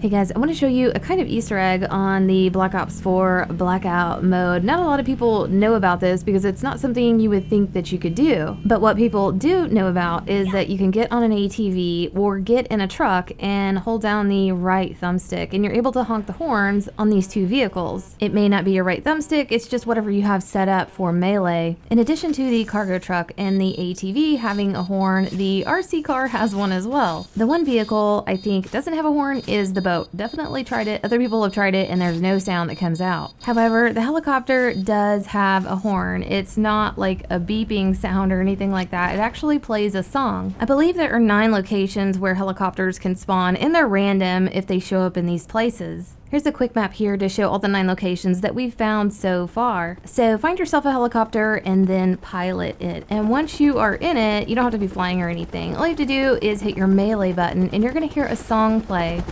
Hey guys, I want to show you a kind of Easter egg on the Black Ops 4 Blackout mode. Not a lot of people know about this because it's not something you would think that you could do. But what people do know about is that you can get on an ATV or get in a truck and hold down the right thumbstick and you're able to honk the horns on these two vehicles. It may not be your right thumbstick, it's just whatever you have set up for melee. In addition to the cargo truck and the ATV having a horn, the RC car has one as well. The one vehicle I think doesn't have a horn is the boat. Definitely tried it. Other people have tried it and there's no sound that comes out. However, the helicopter does have a horn. It's not like a beeping sound or anything like that. It actually plays a song. I believe there are 9 locations where helicopters can spawn and they're random if they show up in these places. Here's a quick map here to show all the 9 locations that we've found so far. So find yourself a helicopter and then pilot it. And once you are in it, you don't have to be flying or anything. All you have to do is hit your melee button and you're gonna hear a song play.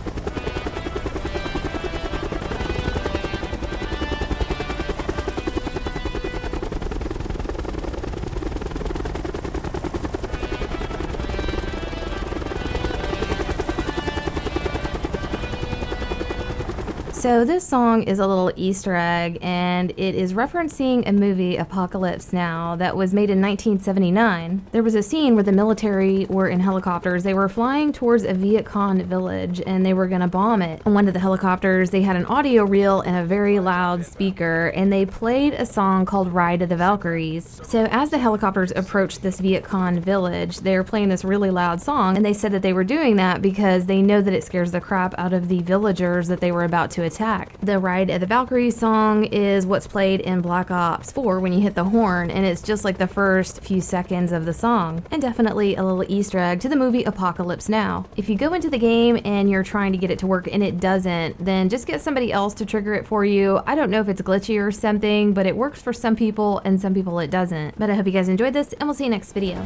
So this song is a little Easter egg, and it is referencing a movie, Apocalypse Now, that was made in 1979. There was a scene where the military were in helicopters. They were flying towards a Viet Cong village, and they were gonna bomb it. On one of the helicopters, they had an audio reel and a very loud speaker, and they played a song called Ride of the Valkyries. So as the helicopters approached this Viet Cong village, they were playing this really loud song, and they said that they were doing that because they know that it scares the crap out of the villagers that they were about to attack. The Ride of the Valkyries song is what's played in Black Ops 4 when you hit the horn, and it's just like the first few seconds of the song. And definitely a little Easter egg to the movie Apocalypse Now. If you go into the game and you're trying to get it to work and it doesn't, then just get somebody else to trigger it for you. I don't know if it's glitchy or something, but it works for some people and some people it doesn't. But I hope you guys enjoyed this, and we'll see you next video.